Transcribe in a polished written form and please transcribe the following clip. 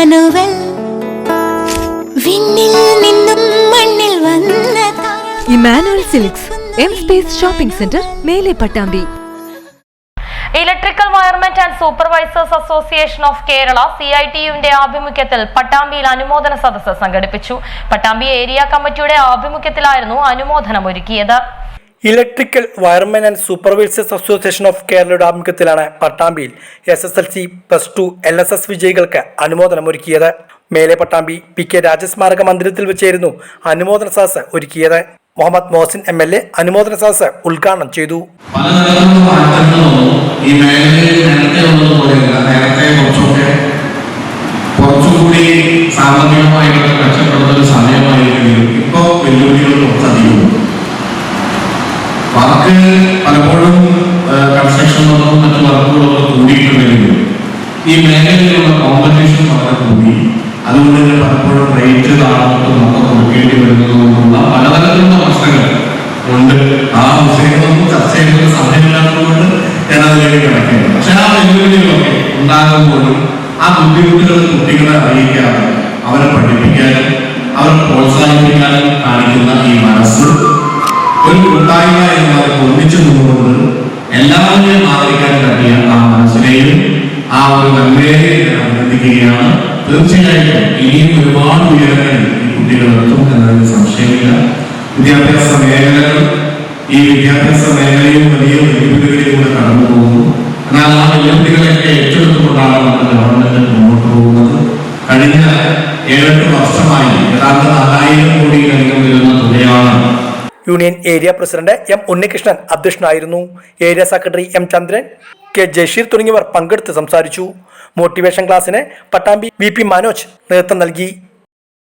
Emmanuel Immanuel silks M space shopping centre Mele Pattambi. Electrical wiremen and supervisors association of Kerala CITUവിന്റെ ആഭിമുഖ്യത്തിൽ പട്ടാമ്പിയിൽ അനുമോദന സദസ്സ് സംഘടിപ്പിച്ചു. പട്ടാമ്പി ഏരിയ കമ്മിറ്റിയുടെ ആഭിമുഖ്യത്തിലായിരുന്നു അനുമോദനം ഒരുക്കിയത്. Electrical wiremen and supervisors association of കേരളയുടെ ആഭിമുഖ്യത്തിലാണ് പട്ടാമ്പിയിൽ SSLC +2 LSS വിജയികൾക്ക് അനുമോദനമൊരുക്കിയത്. മേലെ പട്ടാമ്പി PK രാജസ്മാരക മന്ദിരത്തിൽ വെച്ചായിരുന്നു അനുമോദന സദസ്സ് ഒരുക്കിയത്. മുഹമ്മദ് മോഹസിൻ MLA അനുമോദന സദസ്സ് ഉദ്ഘാടനം ചെയ്തു. കുറച്ചുകൂടി സാമ്പത്തികമായിട്ട് മെച്ചപ്പെടുന്ന ഒരു സമയമായിരിക്കും. ഇപ്പോൾ വെല്ലുവിളികൾ കുറച്ചധികം വർക്ക് പലപ്പോഴും കൺസ്ട്രക്ഷനൊന്നും മറ്റു വർക്കുകളൊക്കെ കൂടിയിട്ടുണ്ടെങ്കിലും ഈ മേഖലയിലുള്ള കോമ്പറ്റീഷൻ വളരെ കൂടി. അതുകൊണ്ട് തന്നെ പലപ്പോഴും റേറ്റ് താഴ്ന്നിട്ട് നമുക്ക് കൊടുക്കേണ്ടി വരുന്നതുകൊണ്ടുള്ള പലതരത്തിലുള്ള പ്രശ്നങ്ങൾ ഉണ്ട്. ആ വിഷയങ്ങളൊന്നും ചർച്ച ചെയ്യുന്ന സമയമില്ലാത്തതുകൊണ്ട് ഞാൻ അതിലേക്ക് കിടക്കുന്നത്. പക്ഷെ ആ വെല്ലുവിളികളൊക്കെ ഉണ്ടാകുമ്പോഴും ആ ബുദ്ധിമുട്ടുകൾ കുട്ടികളെ അറിയിക്കാനും അവരെ പഠിപ്പിക്കാനും അവരെ പ്രോത്സാഹിപ്പിക്കാനും കാണിക്കുന്ന ഈ മനസ്സ് ഒരു കൂട്ടായ്മ എന്നവരെ ഒന്നിച്ചു നിന്നുകൊണ്ട് എല്ലാവരെയും ആദരിക്കാൻ പറ്റിയ ആ മനസ്സിനെയും ആ ഒരു നന്മയെ അഭിനന്ദിക്കുകയാണ്. തീർച്ചയായിട്ടും ഇനിയും ഒരുപാട് ഉയരങ്ങൾ ഈ കുട്ടികൾ എത്തും എന്നതിന് സംശയമില്ല. വിദ്യാഭ്യാസ മേഖലകൾ ഈ വിദ്യാഭ്യാസ മേഖലയും വലിയ വെല്ലുവിളികളിലൂടെ കടന്നു പോകുന്നു. എന്നാൽ ആ വെല്ലുവിളികളൊക്കെ ഏറ്റെടുത്തുകൊണ്ടാണ് നമ്മുടെ ഗവൺമെന്റ് മുന്നോട്ട് പോകുന്നത്. കഴിഞ്ഞ 7-8 വർഷമായി ഏതാണ്ട് 4000 കോടിയിലധികം വരുന്ന തുകയാണ്. Union area president M Unnikrishnan അധ്യക്ഷനായിരുന്നു. ഏരിയ സെക്രട്ടറി M ചന്ദ്രൻ, K ജഷീർ തുടങ്ങിയവർ പങ്കെടുത്ത് സംസാരിച്ചു. മോട്ടിവേഷൻ ക്ലാസ്സിന് പട്ടാമ്പി VP മനോജ് നേതൃത്വം നൽകി.